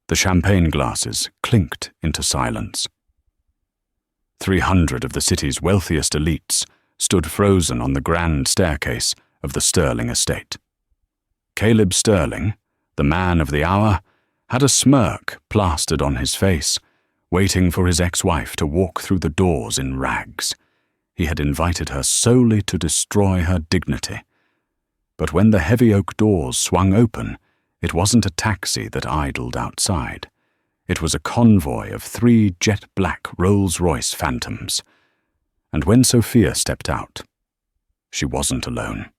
The champagne glasses clinked into silence. 300 of the city's wealthiest elites stood frozen on the grand staircase of the Sterling estate. Caleb Sterling, the man of the hour, had a smirk plastered on his face, waiting for his ex-wife to walk through the doors in rags. He had invited her solely to destroy her dignity. But when the heavy oak doors swung open, it wasn't a taxi that idled outside. It was a convoy of 3 jet-black Rolls-Royce Phantoms. And when Sophia stepped out, she wasn't alone.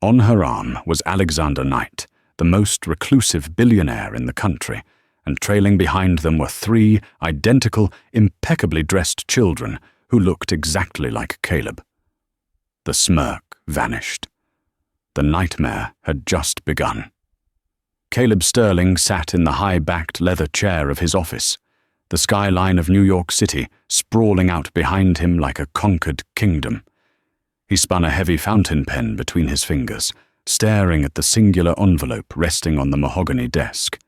On her arm was Alexander Knight, the most reclusive billionaire in the country, and trailing behind them were 3 identical, impeccably dressed children who looked exactly like Caleb. The smirk vanished. The nightmare had just begun. Caleb Sterling sat in the high-backed leather chair of his office, the skyline of New York City sprawling out behind him like a conquered kingdom. He spun a heavy fountain pen between his fingers, staring at the singular envelope resting on the mahogany desk.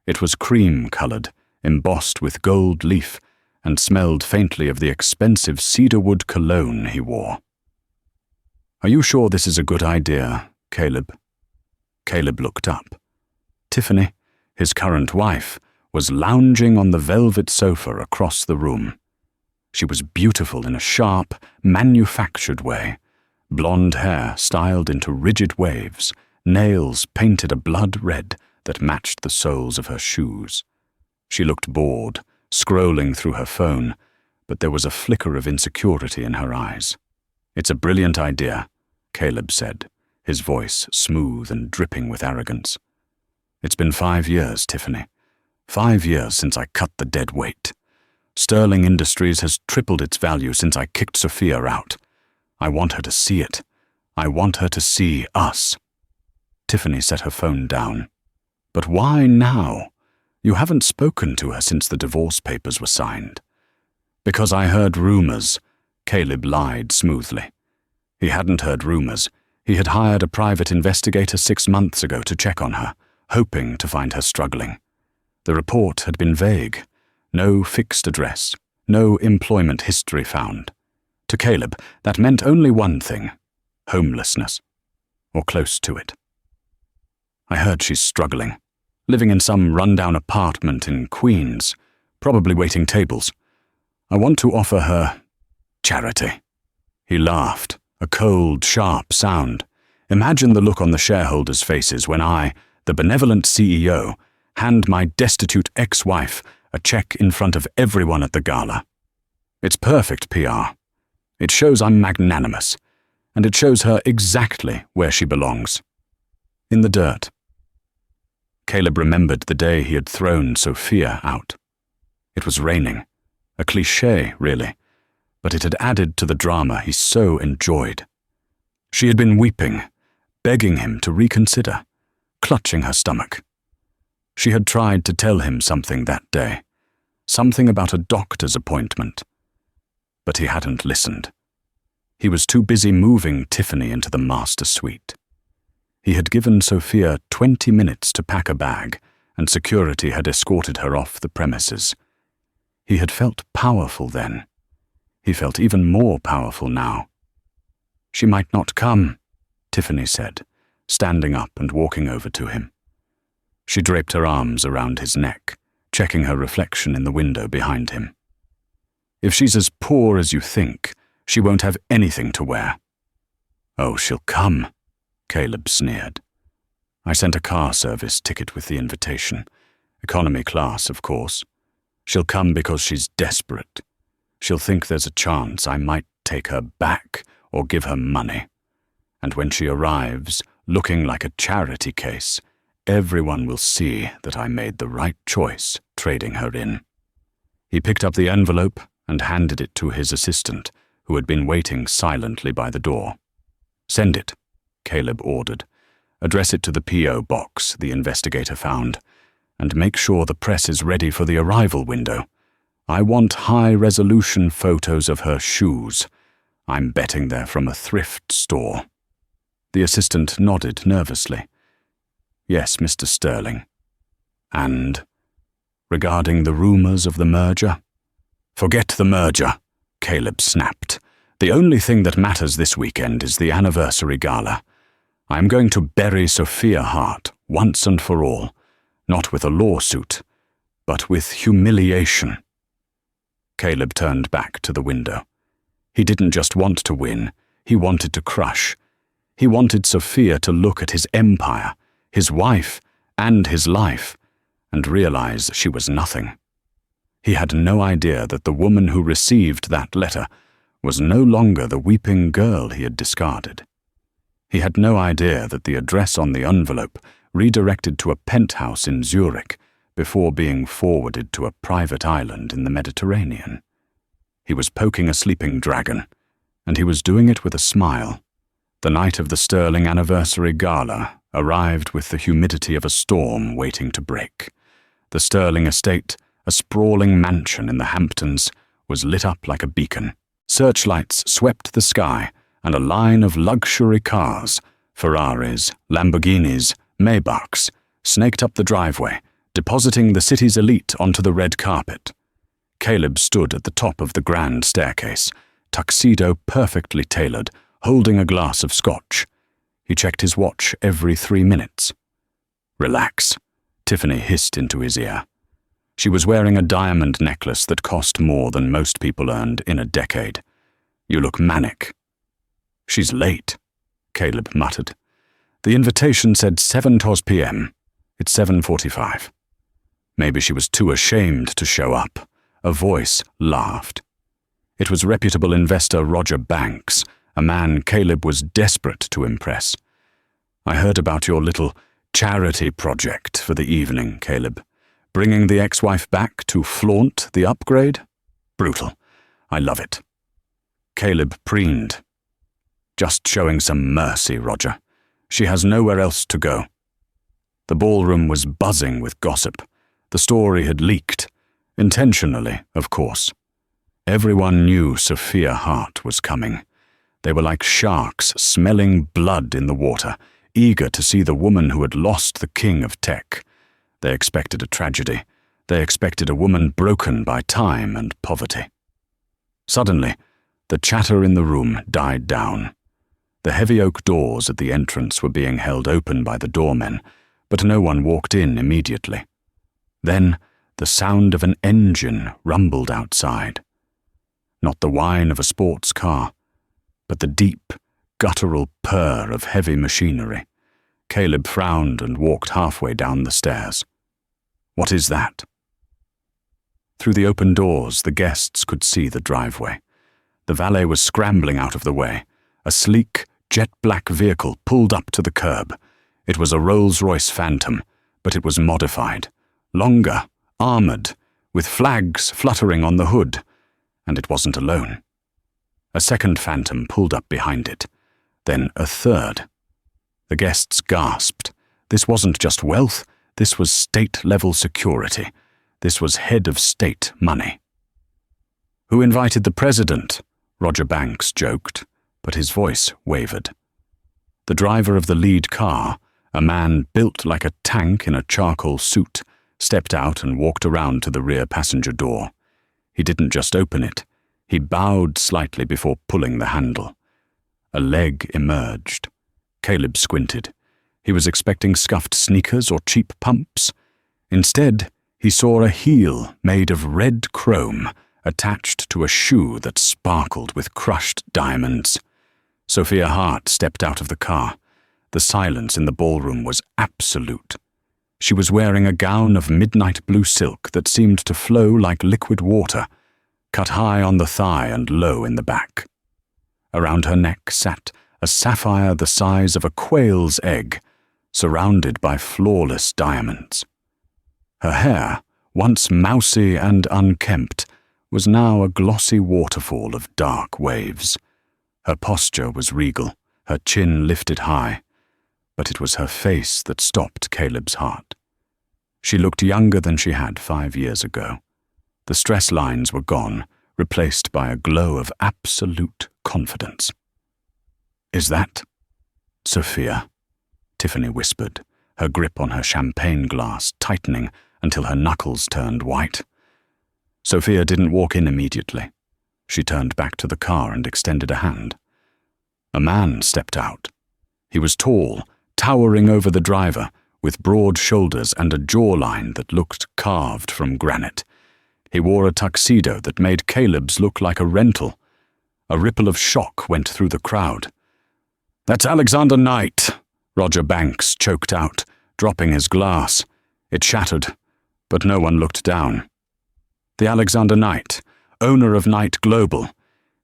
It was cream-colored, embossed with gold leaf, and smelled faintly of the expensive cedarwood cologne he wore. "Are you sure this is a good idea, Caleb?" Caleb looked up. Tiffany, his current wife, was lounging on the velvet sofa across the room. She was beautiful in a sharp, manufactured way. Blonde hair styled into rigid waves, nails painted a blood red that matched the soles of her shoes. She looked bored, scrolling through her phone, but there was a flicker of insecurity in her eyes. "It's a brilliant idea," Caleb said, his voice smooth and dripping with arrogance. "It's been 5 years, Tiffany. 5 years since I cut the dead weight. Sterling Industries has tripled its value since I kicked Sophia out. I want her to see it. I want her to see us." Tiffany set her phone down. "But why now? You haven't spoken to her since the divorce papers were signed." "Because I heard rumors," Caleb lied smoothly. He hadn't heard rumors. He had hired a private investigator 6 months ago to check on her, hoping to find her struggling. The report had been vague. No fixed address, no employment history found. To Caleb, that meant only one thing: homelessness, or close to it. "I heard she's struggling, living in some rundown apartment in Queens, probably waiting tables. I want to offer her charity." He laughed, a cold, sharp sound. "Imagine the look on the shareholders' faces when I, the benevolent CEO, hand my destitute ex-wife a check in front of everyone at the gala. It's perfect PR. It shows I'm magnanimous, and it shows her exactly where she belongs. In the dirt." Caleb remembered the day he had thrown Sophia out. It was raining, a cliché, really, but it had added to the drama he so enjoyed. She had been weeping, begging him to reconsider, clutching her stomach. She had tried to tell him something that day, something about a doctor's appointment. But he hadn't listened. He was too busy moving Tiffany into the master suite. He had given Sophia 20 minutes to pack a bag, and security had escorted her off the premises. He had felt powerful then. He felt even more powerful now. "She might not come," Tiffany said, standing up and walking over to him. She draped her arms around his neck, checking her reflection in the window behind him. "If she's as poor as you think, she won't have anything to wear." "Oh, she'll come," Caleb sneered. "I sent a car service ticket with the invitation. Economy class, of course. She'll come because she's desperate. She'll think there's a chance I might take her back or give her money. And when she arrives, looking like a charity case, everyone will see that I made the right choice trading her in." He picked up the envelope and handed it to his assistant, who had been waiting silently by the door. "Send it," Caleb ordered. "Address it to the P.O. box the investigator found, and make sure the press is ready for the arrival window. I want high-resolution photos of her shoes. I'm betting they're from a thrift store." The assistant nodded nervously. "Yes, Mr. Sterling." And regarding the rumors of the merger? Forget the merger, Caleb snapped. The only thing that matters this weekend is the anniversary gala. I am going to bury Sophia Hart once and for all, not with a lawsuit, but with humiliation. Caleb turned back to the window. He didn't just want to win, he wanted to crush. He wanted Sophia to look at his empire, his wife, and his life, and realize she was nothing. He had no idea that the woman who received that letter was no longer the weeping girl he had discarded. He had no idea that the address on the envelope redirected to a penthouse in Zurich before being forwarded to a private island in the Mediterranean. He was poking a sleeping dragon, and he was doing it with a smile. The night of the Sterling anniversary gala arrived with the humidity of a storm waiting to break. The Sterling estate, a sprawling mansion in the Hamptons, was lit up like a beacon. Searchlights swept the sky, and a line of luxury cars, Ferraris, Lamborghinis, Maybachs, snaked up the driveway, depositing the city's elite onto the red carpet. Caleb stood at the top of the grand staircase, tuxedo perfectly tailored, holding a glass of scotch. He checked his watch every 3 minutes. "Relax," Tiffany hissed into his ear. She was wearing a diamond necklace that cost more than most people earned in a decade. "You look manic." "She's late," Caleb muttered. "The invitation said 7:00 p.m. It's 7:45. Maybe she was too ashamed to show up." A voice laughed. It was reputable investor Roger Banks, a man Caleb was desperate to impress. "I heard about your little charity project for the evening, Caleb. Bringing the ex-wife back to flaunt the upgrade? Brutal. I love it." Caleb preened. "Just showing some mercy, Roger. She has nowhere else to go." The ballroom was buzzing with gossip. The story had leaked. Intentionally, of course. Everyone knew Sophia Hart was coming. They were like sharks smelling blood in the water, eager to see the woman who had lost the king of tech. They expected a tragedy. They expected a woman broken by time and poverty. Suddenly, the chatter in the room died down. The heavy oak doors at the entrance were being held open by the doormen, but no one walked in immediately. Then, the sound of an engine rumbled outside. Not the whine of a sports car, but the deep, guttural purr of heavy machinery. Caleb frowned and walked halfway down the stairs. "What is that?" Through the open doors, the guests could see the driveway. The valet was scrambling out of the way. A sleek, jet-black vehicle pulled up to the curb. It was a Rolls-Royce Phantom, but it was modified. Longer, armored, with flags fluttering on the hood. And it wasn't alone. A second Phantom pulled up behind it. Then a third. The guests gasped. This wasn't just wealth, this was state-level security. This was head of state money. "Who invited the president?" Roger Banks joked, but his voice wavered. The driver of the lead car, a man built like a tank in a charcoal suit, stepped out and walked around to the rear passenger door. He didn't just open it. He bowed slightly before pulling the handle. A leg emerged. Caleb squinted. He was expecting scuffed sneakers or cheap pumps. Instead, he saw a heel made of red chrome attached to a shoe that sparkled with crushed diamonds. Sophia Hart stepped out of the car. The silence in the ballroom was absolute. She was wearing a gown of midnight blue silk that seemed to flow like liquid water, cut high on the thigh and low in the back. Around her neck sat a sapphire the size of a quail's egg, surrounded by flawless diamonds. Her hair, once mousy and unkempt, was now a glossy waterfall of dark waves. Her posture was regal, her chin lifted high, but it was her face that stopped Caleb's heart. She looked younger than she had 5 years ago. The stress lines were gone, replaced by a glow of absolute confidence. "Is that Sophia?" Tiffany whispered, her grip on her champagne glass tightening until her knuckles turned white. Sophia didn't walk in immediately. She turned back to the car and extended a hand. A man stepped out. He was tall, towering over the driver, with broad shoulders and a jawline that looked carved from granite. He wore a tuxedo that made Caleb's look like a rental. A ripple of shock went through the crowd. "That's Alexander Knight," Roger Banks choked out, dropping his glass. It shattered, but no one looked down. "The Alexander Knight, owner of Knight Global.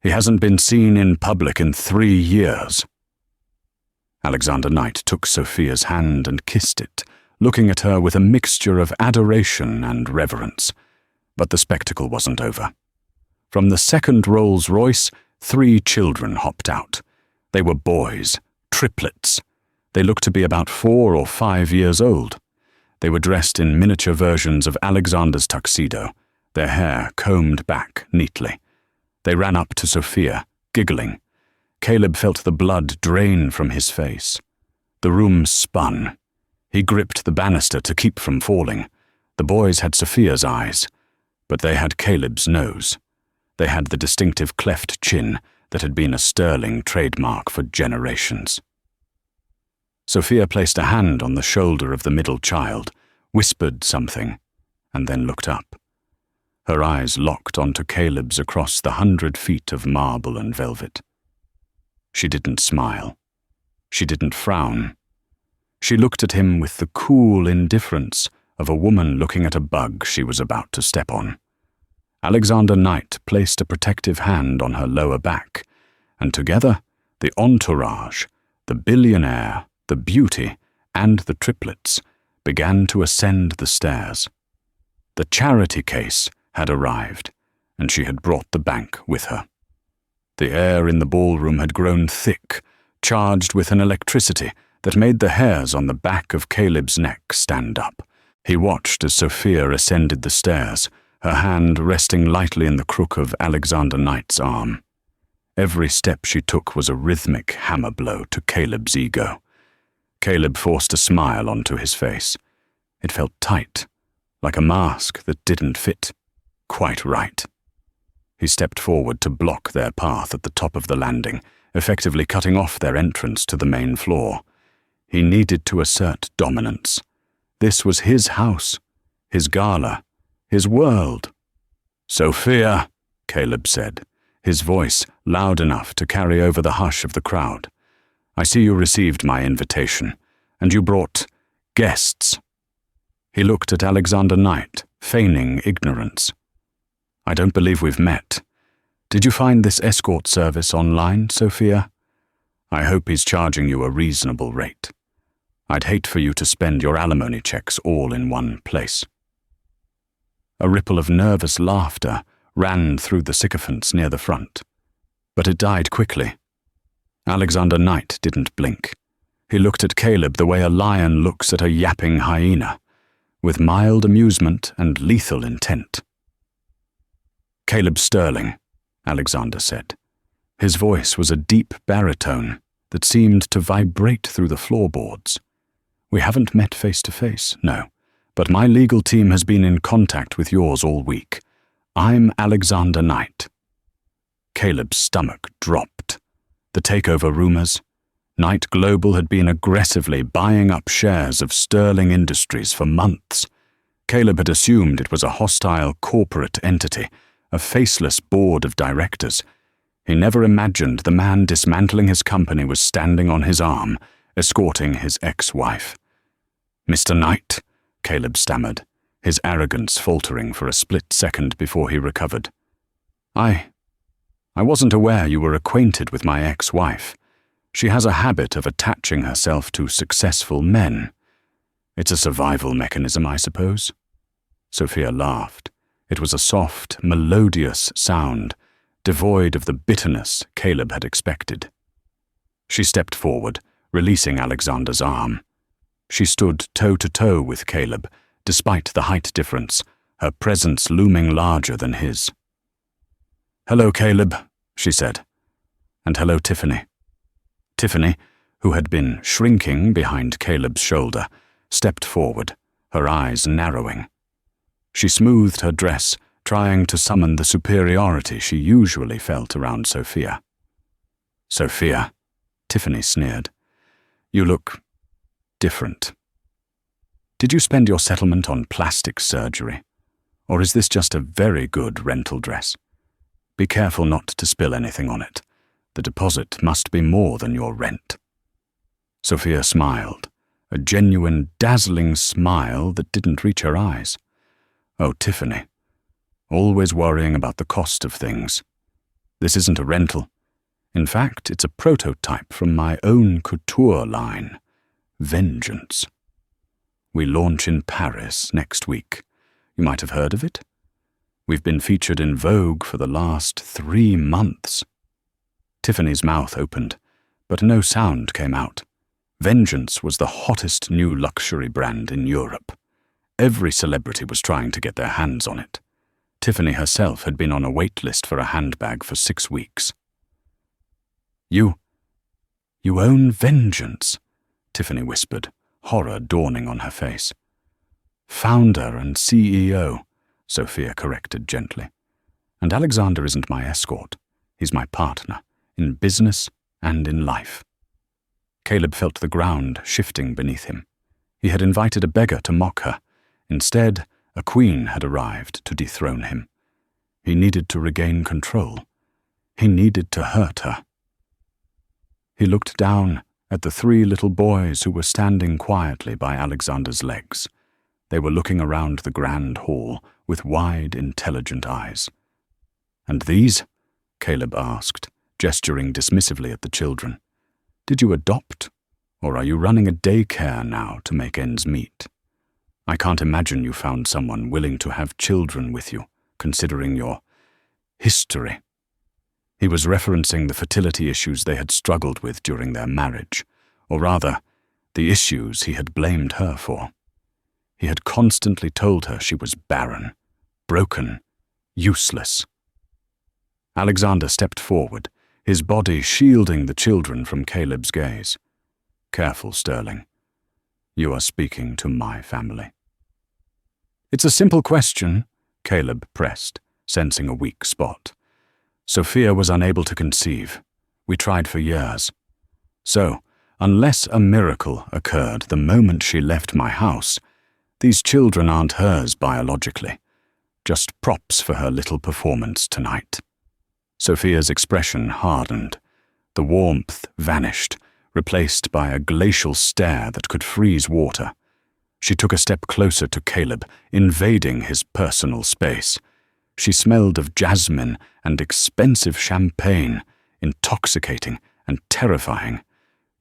He hasn't been seen in public in 3 years." Alexander Knight took Sophia's hand and kissed it, looking at her with a mixture of adoration and reverence. But the spectacle wasn't over. From the second Rolls-Royce, 3 children hopped out. They were boys, triplets. They looked to be about 4 or 5 years old. They were dressed in miniature versions of Alexander's tuxedo, their hair combed back neatly. They ran up to Sophia, giggling. Caleb felt the blood drain from his face. The room spun. He gripped the banister to keep from falling. The boys had Sophia's eyes, but they had Caleb's nose. They had the distinctive cleft chin that had been a sterling trademark for generations. Sophia placed a hand on the shoulder of the middle child, whispered something, and then looked up. Her eyes locked onto Caleb's across the 100 feet of marble and velvet. She didn't smile. She didn't frown. She looked at him with the cool indifference of a woman looking at a bug she was about to step on. Alexander Knight placed a protective hand on her lower back, and together, the entourage, the billionaire, the beauty, and the triplets began to ascend the stairs. The charity case had arrived, and she had brought the bank with her. The air in the ballroom had grown thick, charged with an electricity that made the hairs on the back of Caleb's neck stand up. He watched as Sophia ascended the stairs, her hand resting lightly in the crook of Alexander Knight's arm. Every step she took was a rhythmic hammer blow to Caleb's ego. Caleb forced a smile onto his face. It felt tight, like a mask that didn't fit quite right. He stepped forward to block their path at the top of the landing, effectively cutting off their entrance to the main floor. He needed to assert dominance. This was his house, his gala, his world. "Sophia," Caleb said, his voice loud enough to carry over the hush of the crowd. "I see you received my invitation, and you brought guests." He looked at Alexander Knight, feigning ignorance. "I don't believe we've met. Did you find this escort service online, Sophia? I hope he's charging you a reasonable rate. I'd hate for you to spend your alimony checks all in one place." A ripple of nervous laughter ran through the sycophants near the front, but it died quickly. Alexander Knight didn't blink. He looked at Caleb the way a lion looks at a yapping hyena, with mild amusement and lethal intent. "Caleb Sterling," Alexander said. His voice was a deep baritone that seemed to vibrate through the floorboards. "We haven't met face to face, no, but my legal team has been in contact with yours all week. I'm Alexander Knight." Caleb's stomach dropped. The takeover rumors. Knight Global had been aggressively buying up shares of Sterling Industries for months. Caleb had assumed it was a hostile corporate entity, a faceless board of directors. He never imagined the man dismantling his company was standing on his arm, escorting his ex-wife. "Mr. Knight," Caleb stammered, his arrogance faltering for a split second before he recovered. I wasn't aware you were acquainted with my ex-wife. She has a habit of attaching herself to successful men. It's a survival mechanism, I suppose." Sophia laughed. It was a soft, melodious sound, devoid of the bitterness Caleb had expected. She stepped forward, releasing Alexander's arm. She stood toe-to-toe with Caleb, despite the height difference, her presence looming larger than his. "Hello, Caleb," she said. "And hello, Tiffany." Tiffany, who had been shrinking behind Caleb's shoulder, stepped forward, her eyes narrowing. She smoothed her dress, trying to summon the superiority she usually felt around Sophia. "Sophia," Tiffany sneered, "you look different. Did you spend your settlement on plastic surgery? Or is this just a very good rental dress? Be careful not to spill anything on it. The deposit must be more than your rent." Sophia smiled, a genuine, dazzling smile that didn't reach her eyes. "Oh, Tiffany, always worrying about the cost of things. This isn't a rental. In fact, it's a prototype from my own couture line, Vengeance. We launch in Paris next week. You might have heard of it. We've been featured in Vogue for the last 3 months. Tiffany's mouth opened, but no sound came out. Vengeance was the hottest new luxury brand in Europe. Every celebrity was trying to get their hands on it. Tiffany herself had been on a wait list for a handbag for 6 weeks. You own Vengeance," Tiffany whispered, horror dawning on her face. "Founder and CEO, Sophia corrected gently. "And Alexander isn't my escort. He's my partner, in business and in life." Caleb felt the ground shifting beneath him. He had invited a beggar to mock her. Instead, a queen had arrived to dethrone him. He needed to regain control. He needed to hurt her. He looked down at the 3 little boys who were standing quietly by Alexander's legs. They were looking around the grand hall with wide, intelligent eyes. "And these?" Caleb asked, gesturing dismissively at the children. "Did you adopt, or are you running a daycare now to make ends meet? I can't imagine you found someone willing to have children with you, considering your history." He was referencing the fertility issues they had struggled with during their marriage, or rather, the issues he had blamed her for. He had constantly told her she was barren, broken, useless. Alexander stepped forward, his body shielding the children from Caleb's gaze. "Careful, Sterling. You are speaking to my family." "It's a simple question," Caleb pressed, sensing a weak spot. "Sophia was unable to conceive. We tried for years. So, unless a miracle occurred the moment she left my house, these children aren't hers biologically, just props for her little performance tonight." Sophia's expression hardened. The warmth vanished, replaced by a glacial stare that could freeze water. She took a step closer to Caleb, invading his personal space. She smelled of jasmine and expensive champagne, intoxicating and terrifying.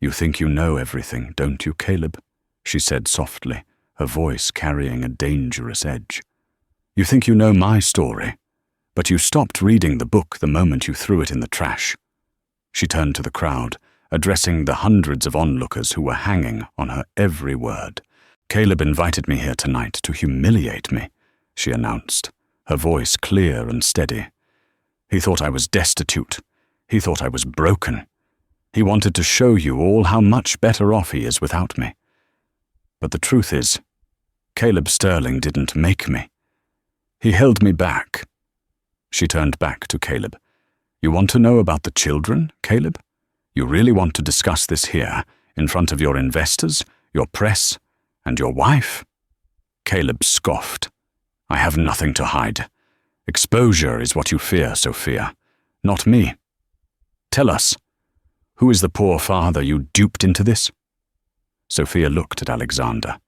"You think you know everything, don't you, Caleb?" she said softly, her voice carrying a dangerous edge. "You think you know my story, but you stopped reading the book the moment you threw it in the trash." She turned to the crowd, addressing the hundreds of onlookers who were hanging on her every word. "Caleb invited me here tonight to humiliate me," she announced, her voice clear and steady. "He thought I was destitute. He thought I was broken. He wanted to show you all how much better off he is without me. But the truth is, Caleb Sterling didn't make me. He held me back." She turned back to Caleb. "You want to know about the children, Caleb? You really want to discuss this here, in front of your investors, your press, and your wife?" Caleb scoffed. "I have nothing to hide. Exposure is what you fear, Sophia, not me. Tell us, who is the poor father you duped into this?" Sophia looked at Alexander.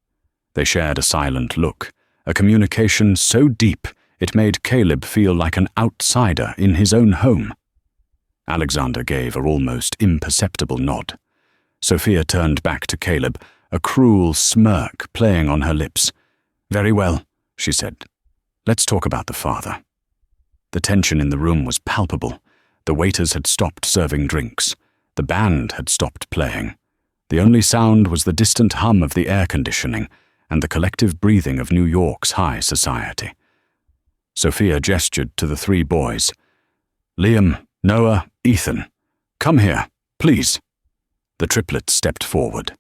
They shared a silent look, a communication so deep it made Caleb feel like an outsider in his own home. Alexander gave an almost imperceptible nod. Sophia turned back to Caleb, a cruel smirk playing on her lips. "Very well," she said. "Let's talk about the father." The tension in the room was palpable. The waiters had stopped serving drinks. The band had stopped playing. The only sound was the distant hum of the air conditioning and the collective breathing of New York's high society. Sophia gestured to the 3 boys. "Liam, Noah, Ethan, come here, please." The triplets stepped forward.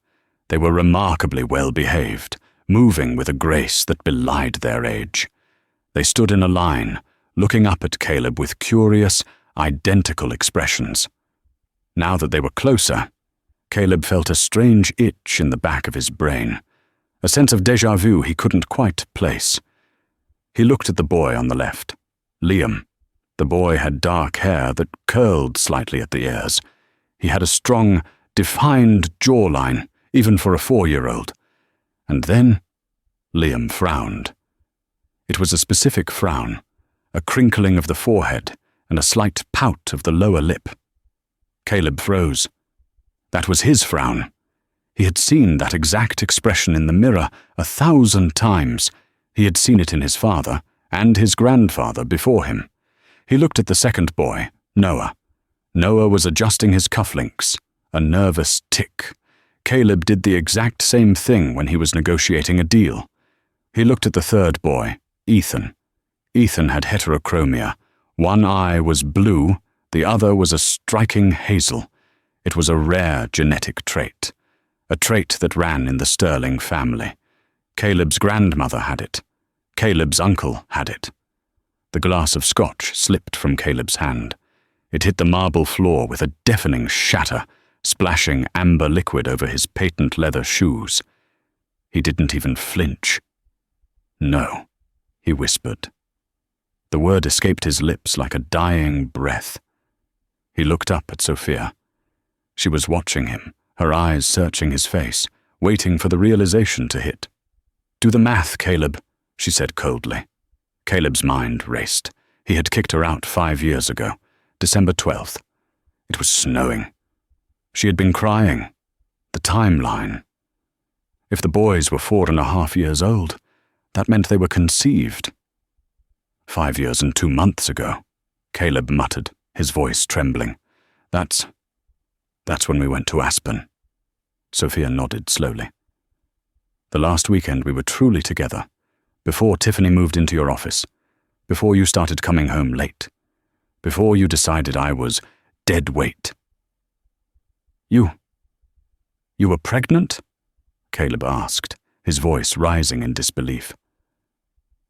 They were remarkably well behaved, moving with a grace that belied their age. They stood in a line, looking up at Caleb with curious, identical expressions. Now that they were closer, Caleb felt a strange itch in the back of his brain, a sense of déjà vu he couldn't quite place. He looked at the boy on the left, Liam. The boy had dark hair that curled slightly at the ears. He had a strong, defined jawline, even for a 4-year-old. And then Liam frowned. It was a specific frown, a crinkling of the forehead and a slight pout of the lower lip. Caleb froze. That was his frown. He had seen that exact expression in the mirror 1,000 times. He had seen it in his father and his grandfather before him. He looked at the second boy, Noah. Noah was adjusting his cufflinks, a nervous tick. Caleb did the exact same thing when he was negotiating a deal. He looked at the third boy, Ethan. Ethan had heterochromia. One eye was blue, the other was a striking hazel. It was a rare genetic trait, a trait that ran in the Sterling family. Caleb's grandmother had it. Caleb's uncle had it. The glass of scotch slipped from Caleb's hand. It hit the marble floor with a deafening shatter, splashing amber liquid over his patent leather shoes. He didn't even flinch. "No," he whispered. The word escaped his lips like a dying breath. He looked up at Sophia. She was watching him, her eyes searching his face, waiting for the realization to hit. "Do the math, Caleb," she said coldly. Caleb's mind raced. He had kicked her out 5 years ago, December 12th. It was snowing. She had been crying. The timeline. If the boys were 4.5 years old, that meant they were conceived. 5 years and 2 months ago, Caleb muttered, his voice trembling. That's when we went to Aspen." Sophia nodded slowly. "The last weekend we were truly together, before Tiffany moved into your office, before you started coming home late, before you decided I was dead weight." You were pregnant?" Caleb asked, his voice rising in disbelief.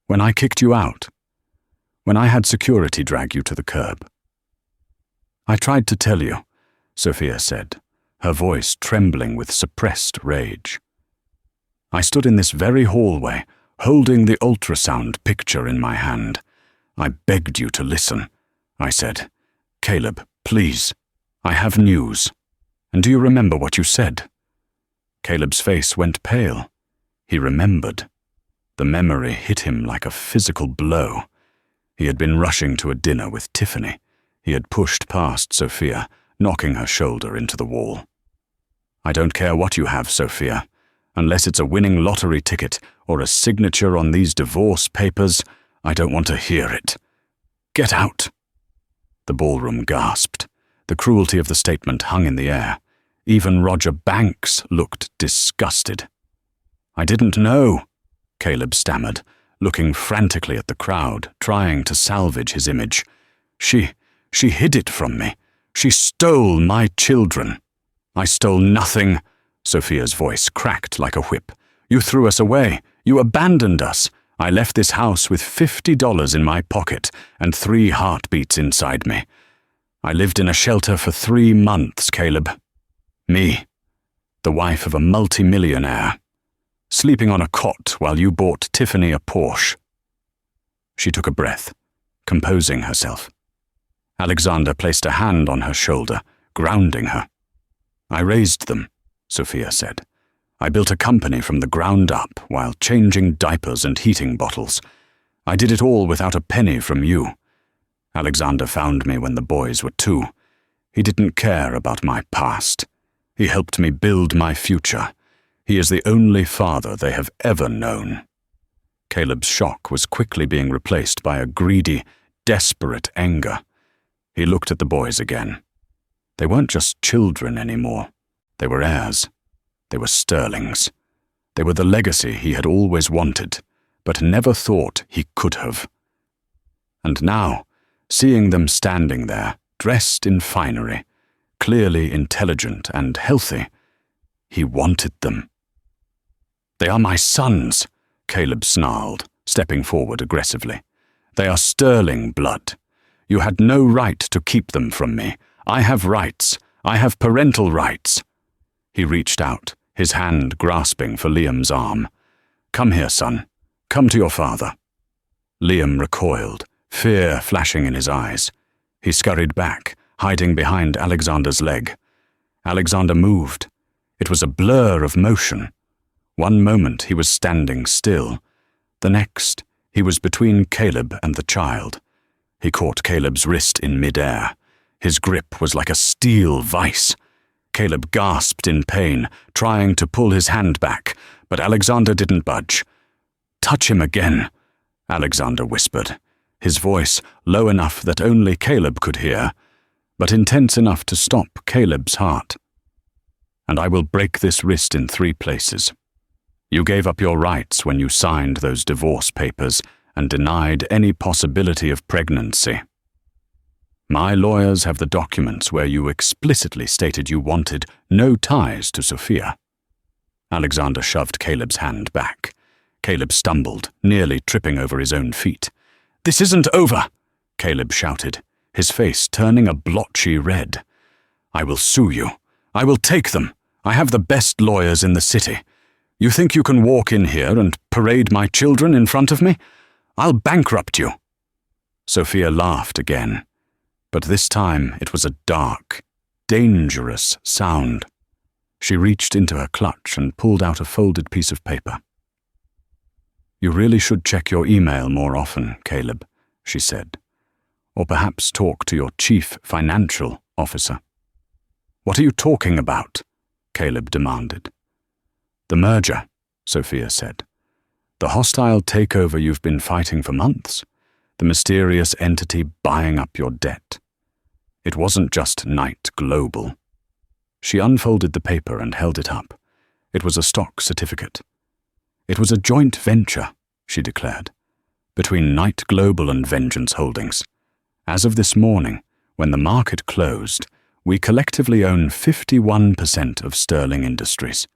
"When I kicked you out? When I had security drag you to the curb?" "I tried to tell you," Sophia said, her voice trembling with suppressed rage. "I stood in this very hallway, holding the ultrasound picture in my hand. I begged you to listen. I said, 'Caleb, please, I have news.' And do you remember what you said?" Caleb's face went pale. He remembered. The memory hit him like a physical blow. He had been rushing to a dinner with Tiffany. He had pushed past Sophia, knocking her shoulder into the wall. "I don't care what you have, Sophia. Unless it's a winning lottery ticket or a signature on these divorce papers, I don't want to hear it. Get out." The ballroom gasped. The cruelty of the statement hung in the air. Even Roger Banks looked disgusted. "I didn't know," Caleb stammered, looking frantically at the crowd, trying to salvage his image. She hid it from me. She stole my children." "I stole nothing." Sophia's voice cracked like a whip. "You threw us away. You abandoned us. I left this house with $50 in my pocket and 3 heartbeats inside me. I lived in a shelter for 3 months, Caleb. Me, the wife of a multimillionaire, sleeping on a cot while you bought Tiffany a Porsche." She took a breath, composing herself. Alexander placed a hand on her shoulder, grounding her. "I raised them," Sophia said. "I built a company from the ground up while changing diapers and heating bottles. I did it all without a penny from you. Alexander found me when the boys were 2. He didn't care about my past. He helped me build my future. He is the only father they have ever known." Caleb's shock was quickly being replaced by a greedy, desperate anger. He looked at the boys again. They weren't just children anymore. They were heirs. They were Sterlings. They were the legacy he had always wanted, but never thought he could have. And now, seeing them standing there, dressed in finery, clearly intelligent and healthy, he wanted them. They are my sons, Caleb snarled, stepping forward aggressively. They are Sterling blood. You had no right to keep them from me. I have rights. I have parental rights. He reached out, his hand grasping for Liam's arm. Come here, son. Come to your father. Liam recoiled, fear flashing in his eyes. He scurried back, hiding behind Alexander's leg. Alexander moved. It was a blur of motion. One moment he was standing still. The next, he was between Caleb and the child. He caught Caleb's wrist in midair. His grip was like a steel vice. Caleb gasped in pain, trying to pull his hand back, but Alexander didn't budge. Touch him again, Alexander whispered, his voice low enough that only Caleb could hear, but intense enough to stop Caleb's heart. And I will break this wrist in 3 places. You gave up your rights when you signed those divorce papers and denied any possibility of pregnancy. My lawyers have the documents where you explicitly stated you wanted no ties to Sophia. Alexander shoved Caleb's hand back. Caleb stumbled, nearly tripping over his own feet. This isn't over, Caleb shouted, his face turning a blotchy red. I will sue you. I will take them. I have the best lawyers in the city. You think you can walk in here and parade my children in front of me? I'll bankrupt you. Sophia laughed again, but this time it was a dark, dangerous sound. She reached into her clutch and pulled out a folded piece of paper. You really should check your email more often, Caleb, she said, or perhaps talk to your chief financial officer. What are you talking about? Caleb demanded. The merger, Sophia said. The hostile takeover you've been fighting for months. The mysterious entity buying up your debt. It wasn't just Knight Global. She unfolded the paper and held it up. It was a stock certificate. It was a joint venture, she declared, between Knight Global and Vengeance Holdings. As of this morning, when the market closed, we collectively own 51% of Sterling Industries.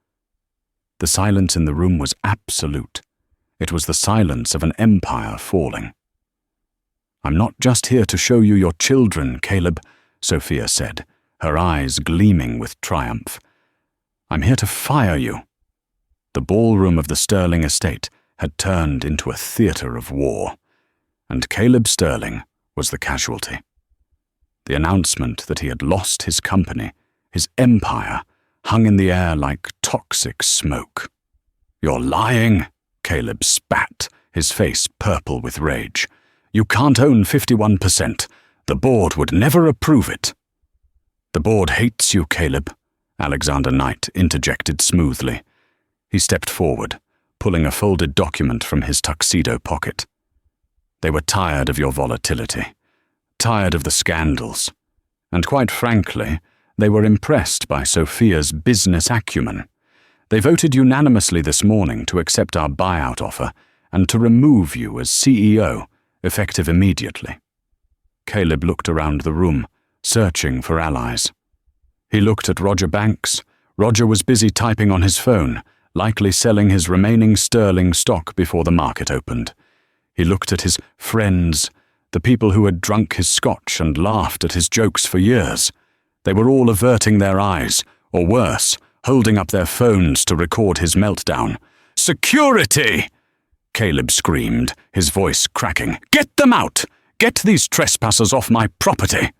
The silence in the room was absolute. It was the silence of an empire falling. I'm not just here to show you your children, Caleb, Sophia said, her eyes gleaming with triumph. I'm here to fire you. The ballroom of the Sterling estate had turned into a theater of war, and Caleb Sterling was the casualty. The announcement that he had lost his company, his empire, hung in the air like toxic smoke. You're lying, Caleb spat, his face purple with rage. You can't own 51%. The board would never approve it. The board hates you, Caleb, Alexander Knight interjected smoothly. He stepped forward, pulling a folded document from his tuxedo pocket. They were tired of your volatility, tired of the scandals, and quite frankly, they were impressed by Sophia's business acumen. They voted unanimously this morning to accept our buyout offer and to remove you as CEO, effective immediately. Caleb looked around the room, searching for allies. He looked at Roger Banks. Roger was busy typing on his phone, likely selling his remaining Sterling stock before the market opened. He looked at his friends, the people who had drunk his scotch and laughed at his jokes for years. They were all averting their eyes, or worse, holding up their phones to record his meltdown. Security! Caleb screamed, his voice cracking. Get them out! Get these trespassers off my property!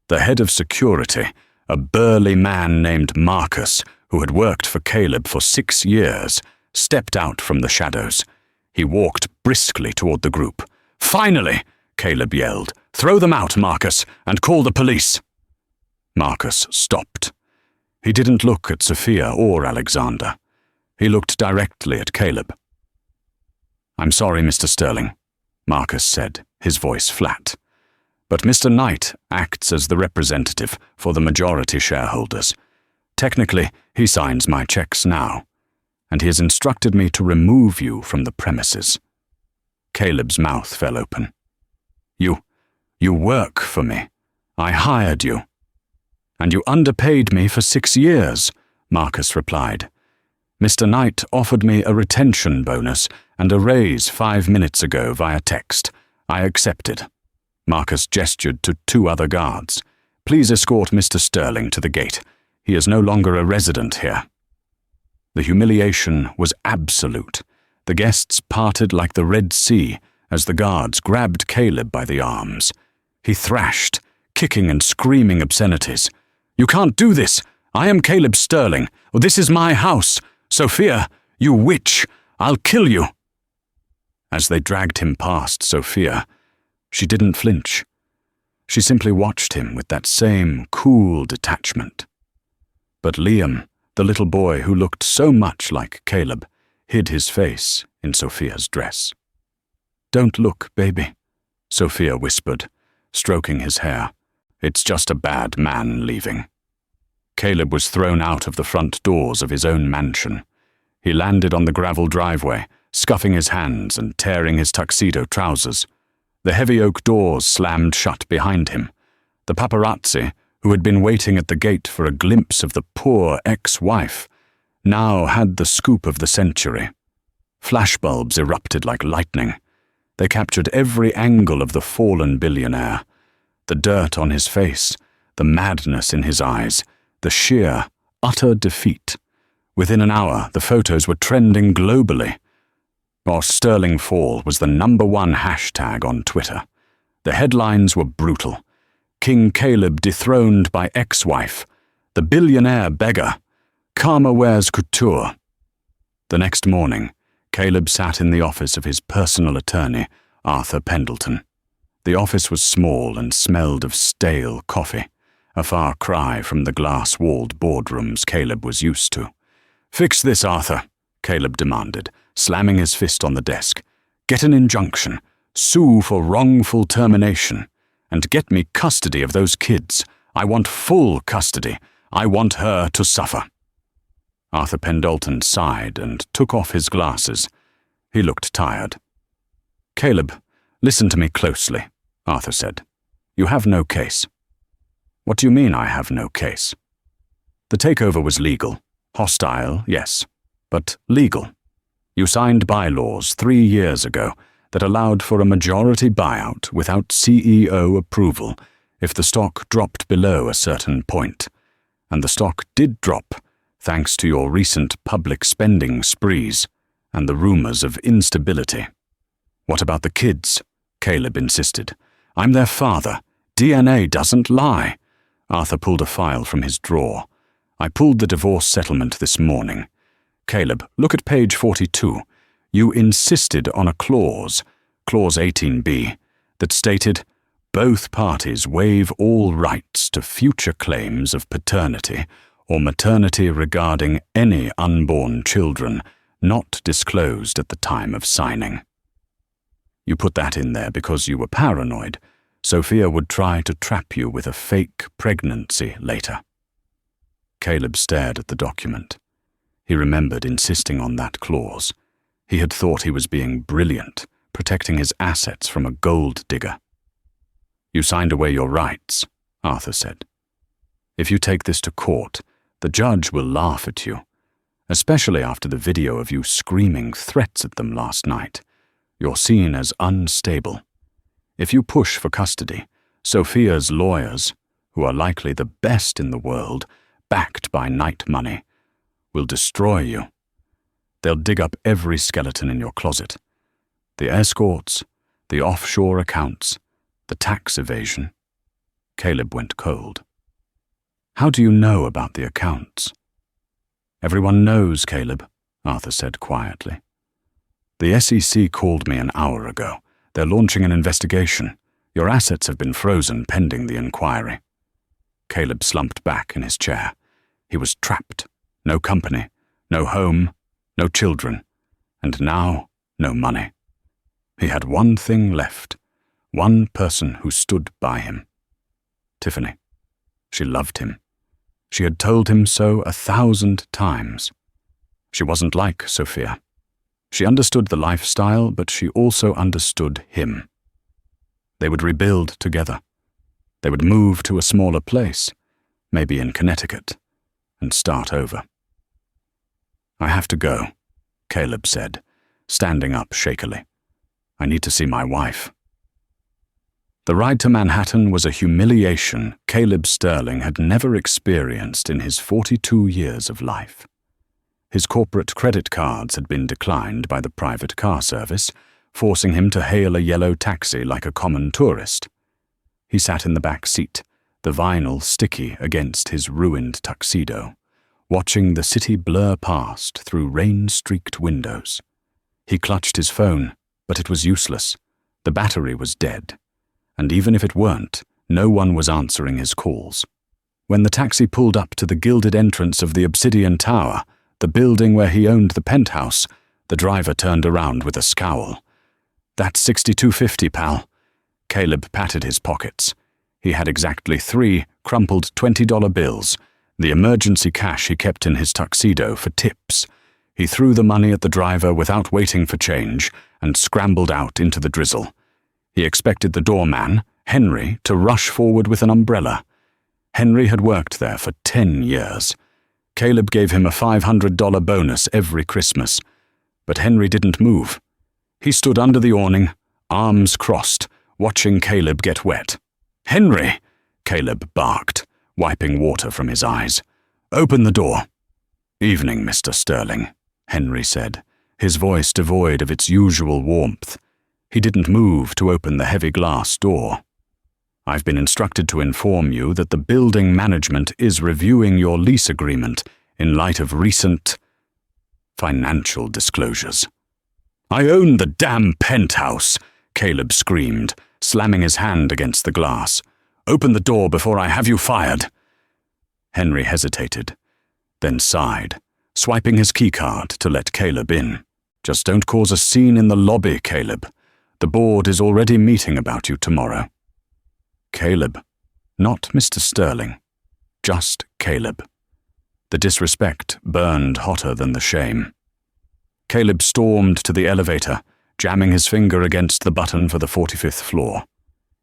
The head of security, a burly man named Marcus, who had worked for Caleb for 6 years, stepped out from the shadows. He walked briskly toward the group. Finally, Caleb yelled, throw them out, Marcus, and call the police. Marcus stopped. He didn't look at Sophia or Alexander. He looked directly at Caleb. I'm sorry, Mr. Sterling, Marcus said, his voice flat. But Mr. Knight acts as the representative for the majority shareholders. Technically, he signs my checks now, and he has instructed me to remove you from the premises. Caleb's mouth fell open. You work for me. I hired you. And you underpaid me for 6 years, Marcus replied. Mr. Knight offered me a retention bonus and a raise 5 minutes ago via text. I accepted. Marcus gestured to 2 other guards. Please escort Mr. Sterling to the gate. He is no longer a resident here. The humiliation was absolute. The guests parted like the Red Sea as the guards grabbed Caleb by the arms. He thrashed, kicking and screaming obscenities. "You can't do this! I am Caleb Sterling. This is my house! Sophia, you witch! I'll kill you!" As they dragged him past Sophia, she didn't flinch. She simply watched him with that same cool detachment. But Liam, the little boy who looked so much like Caleb, hid his face in Sophia's dress. "Don't look, baby," Sophia whispered, stroking his hair. "It's just a bad man leaving." Caleb was thrown out of the front doors of his own mansion. He landed on the gravel driveway, scuffing his hands and tearing his tuxedo trousers. The heavy oak doors slammed shut behind him. The paparazzi, who had been waiting at the gate for a glimpse of the poor ex-wife, now had the scoop of the century. Flashbulbs erupted like lightning. They captured every angle of the fallen billionaire. The dirt on his face, the madness in his eyes, the sheer, utter defeat. Within an hour, the photos were trending globally. Or Sterling Fall was the #1 hashtag on Twitter. The headlines were brutal. King Caleb dethroned by ex-wife. The billionaire beggar. Karma wears couture. The next morning, Caleb sat in the office of his personal attorney, Arthur Pendleton. The office was small and smelled of stale coffee, a far cry from the glass-walled boardrooms Caleb was used to. "Fix this, Arthur," Caleb demanded, slamming his fist on the desk. "Get an injunction, sue for wrongful termination, and get me custody of those kids. I want full custody. I want her to suffer." Arthur Pendleton sighed and took off his glasses. He looked tired. "Caleb, listen to me closely," Arthur said. "You have no case." "What do you mean I have no case?" "The takeover was legal. Hostile, yes, but legal. You signed bylaws 3 years ago that allowed for a majority buyout without CEO approval if the stock dropped below a certain point. And the stock did drop, thanks to your recent public spending sprees and the rumors of instability." "What about the kids?" Caleb insisted. "I'm their father. DNA doesn't lie." Arthur pulled a file from his drawer. "I pulled the divorce settlement this morning. Caleb, look at page 42. You insisted on a clause, clause 18b, that stated, 'Both parties waive all rights to future claims of paternity or maternity regarding any unborn children not disclosed at the time of signing.' You put that in there because you were paranoid. Sophia would try to trap you with a fake pregnancy later." Caleb stared at the document. He remembered insisting on that clause. He had thought he was being brilliant, protecting his assets from a gold digger. "You signed away your rights," Arthur said. "If you take this to court, the judge will laugh at you, especially after the video of you screaming threats at them last night. You're seen as unstable. If you push for custody, Sophia's lawyers, who are likely the best in the world, backed by Knight money, will destroy you. They'll dig up every skeleton in your closet. The escorts, the offshore accounts, the tax evasion." Caleb went cold. "How do you know about the accounts?" "Everyone knows, Caleb," Arthur said quietly. "The SEC called me an hour ago. They're launching an investigation. Your assets have been frozen pending the inquiry." Caleb slumped back in his chair. He was trapped. No company, no home, no children, and now no money. He had one thing left, one person who stood by him. Tiffany. She loved him. She had told him so 1,000 times. She wasn't like Sophia. She understood the lifestyle, but she also understood him. They would rebuild together. They would move to a smaller place, maybe in Connecticut, and start over. "I have to go," Caleb said, standing up shakily. "I need to see my wife." The ride to Manhattan was a humiliation Caleb Sterling had never experienced in his 42 years of life. His corporate credit cards had been declined by the private car service, forcing him to hail a yellow taxi like a common tourist. He sat in the back seat, the vinyl sticky against his ruined tuxedo, watching the city blur past through rain-streaked windows. He clutched his phone, but it was useless. The battery was dead. And even if it weren't, no one was answering his calls. When the taxi pulled up to the gilded entrance of the Obsidian Tower, the building where he owned the penthouse, the driver turned around with a scowl. "That's $62.50, pal." Caleb patted his pockets. He had exactly 3 crumpled $20 bills, the emergency cash he kept in his tuxedo for tips. He threw the money at the driver without waiting for change and scrambled out into the drizzle. He expected the doorman, Henry, to rush forward with an umbrella. Henry had worked there for 10 years. Caleb gave him a $500 bonus every Christmas, but Henry didn't move. He stood under the awning, arms crossed, watching Caleb get wet. "Henry!" Caleb barked, wiping water from his eyes. "Open the door." "Evening, Mr. Sterling," Henry said, his voice devoid of its usual warmth. He didn't move to open the heavy glass door. "I've been instructed to inform you that the building management is reviewing your lease agreement in light of recent financial disclosures." "I own the damn penthouse," Caleb screamed, slamming his hand against the glass. "Open the door before I have you fired." Henry hesitated, then sighed, swiping his keycard to let Caleb in. "Just don't cause a scene in the lobby, Caleb. The board is already meeting about you tomorrow." Caleb. Not Mr. Sterling. Just Caleb. The disrespect burned hotter than the shame. Caleb stormed to the elevator, jamming his finger against the button for the 45th floor.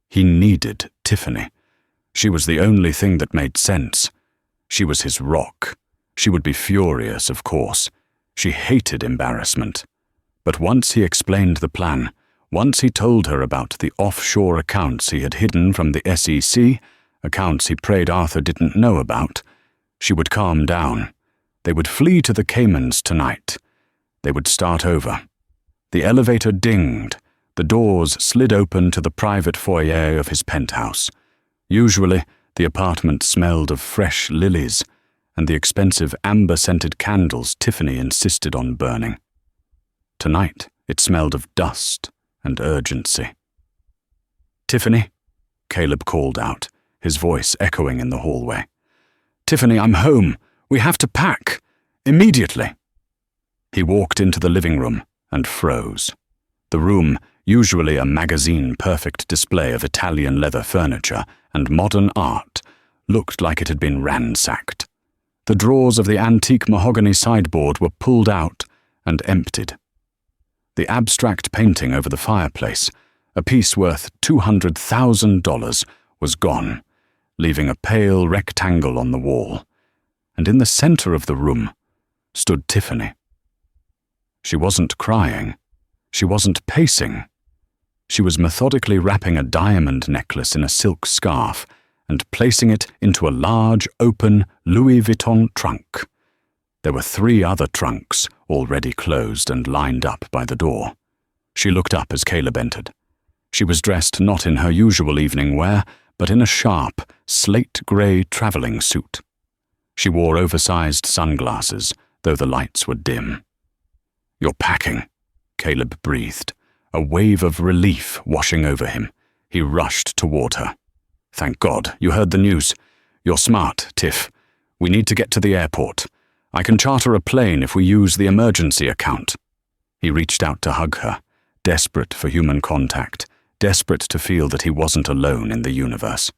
He needed Tiffany. She was the only thing that made sense. She was his rock. She would be furious, of course. She hated embarrassment. But once he explained the plan, once he told her about the offshore accounts he had hidden from the SEC, accounts he prayed Arthur didn't know about, she would calm down. They would flee to the Caymans tonight. They would start over. The elevator dinged. The doors slid open to the private foyer of his penthouse. Usually, the apartment smelled of fresh lilies and the expensive amber-scented candles Tiffany insisted on burning. Tonight, it smelled of dust and urgency. "Tiffany," Caleb called out, his voice echoing in the hallway. "Tiffany, I'm home. We have to pack. Immediately." He walked into the living room and froze. The room, usually a magazine-perfect display of Italian leather furniture and modern art, looked like it had been ransacked. The drawers of the antique mahogany sideboard were pulled out and emptied. The abstract painting over the fireplace, a piece worth $200,000, was gone, leaving a pale rectangle on the wall. And in the center of the room stood Tiffany. She wasn't crying. She wasn't pacing. She was methodically wrapping a diamond necklace in a silk scarf and placing it into a large, open Louis Vuitton trunk. There were 3 other trunks, already closed and lined up by the door. She looked up as Caleb entered. She was dressed not in her usual evening wear, but in a sharp, slate-grey traveling suit. She wore oversized sunglasses, though the lights were dim. "You're packing," Caleb breathed, a wave of relief washing over him. He rushed toward her. "Thank God, you heard the news. You're smart, Tiff. We need to get to the airport. I can charter a plane if we use the emergency account." He reached out to hug her, desperate for human contact, desperate to feel that he wasn't alone in the universe.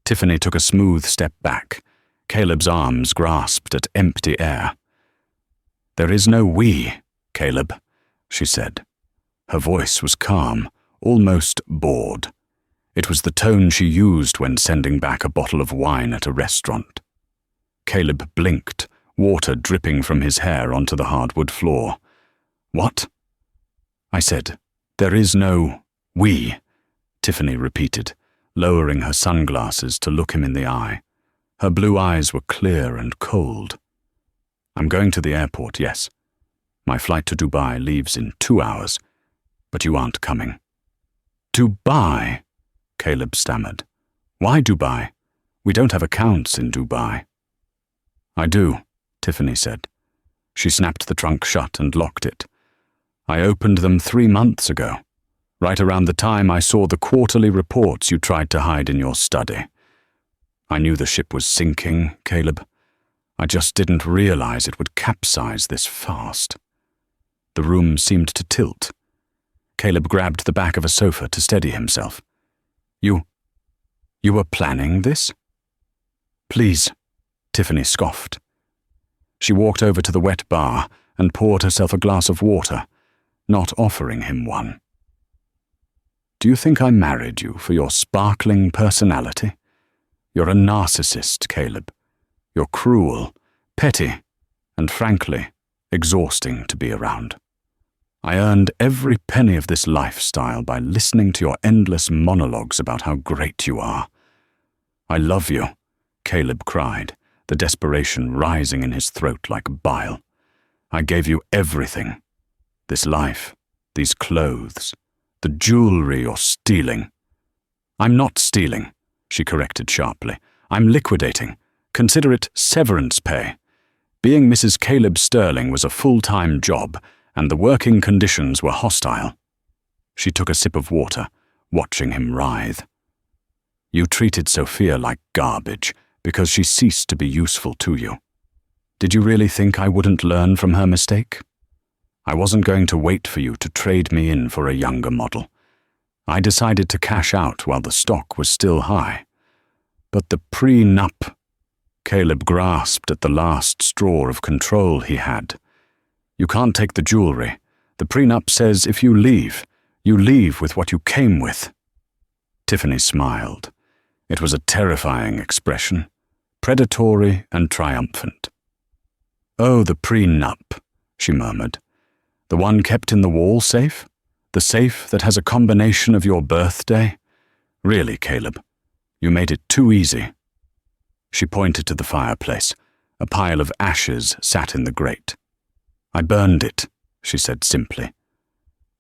Tiffany took a smooth step back. Caleb's arms grasped at empty air. "There is no we, Caleb," she said. Her voice was calm, almost bored. It was the tone she used when sending back a bottle of wine at a restaurant. Caleb blinked, water dripping from his hair onto the hardwood floor. "What?" I said. "There is no we," Tiffany repeated, lowering her sunglasses to look him in the eye. Her blue eyes were clear and cold. "I'm going to the airport, yes. My flight to Dubai leaves in 2 hours, but you aren't coming." "Dubai?" Caleb stammered. "Why Dubai? We don't have accounts in Dubai." "I do," Tiffany said. She snapped the trunk shut and locked it. "I opened them 3 months ago, right around the time I saw the quarterly reports you tried to hide in your study. I knew the ship was sinking, Caleb. I just didn't realize it would capsize this fast." The room seemed to tilt. Caleb grabbed the back of a sofa to steady himself. You were planning this?" "Please," Tiffany scoffed. She walked over to the wet bar and poured herself a glass of water, not offering him one. "Do you think I married you for your sparkling personality? You're a narcissist, Caleb. You're cruel, petty, and frankly, exhausting to be around. I earned every penny of this lifestyle by listening to your endless monologues about how great you are." "I love you," Caleb cried, the desperation rising in his throat like bile. "I gave you everything. This life, these clothes, the jewelry you're stealing." "I'm not stealing," she corrected sharply. "I'm liquidating. Consider it severance pay. Being Mrs. Caleb Sterling was a full-time job, and the working conditions were hostile." She took a sip of water, watching him writhe. "You treated Sophia like garbage because she ceased to be useful to you. Did you really think I wouldn't learn from her mistake? I wasn't going to wait for you to trade me in for a younger model. I decided to cash out while the stock was still high. But the prenup..." Caleb grasped at the last straw of control he had. "You can't take the jewelry. The prenup says if you leave with what you came with." Tiffany smiled. It was a terrifying expression, predatory and triumphant. "Oh, the prenup," she murmured. "The one kept in the wall safe? The safe that has a combination of your birthday? Really, Caleb, you made it too easy." She pointed to the fireplace. A pile of ashes sat in the grate. "I burned it," she said simply,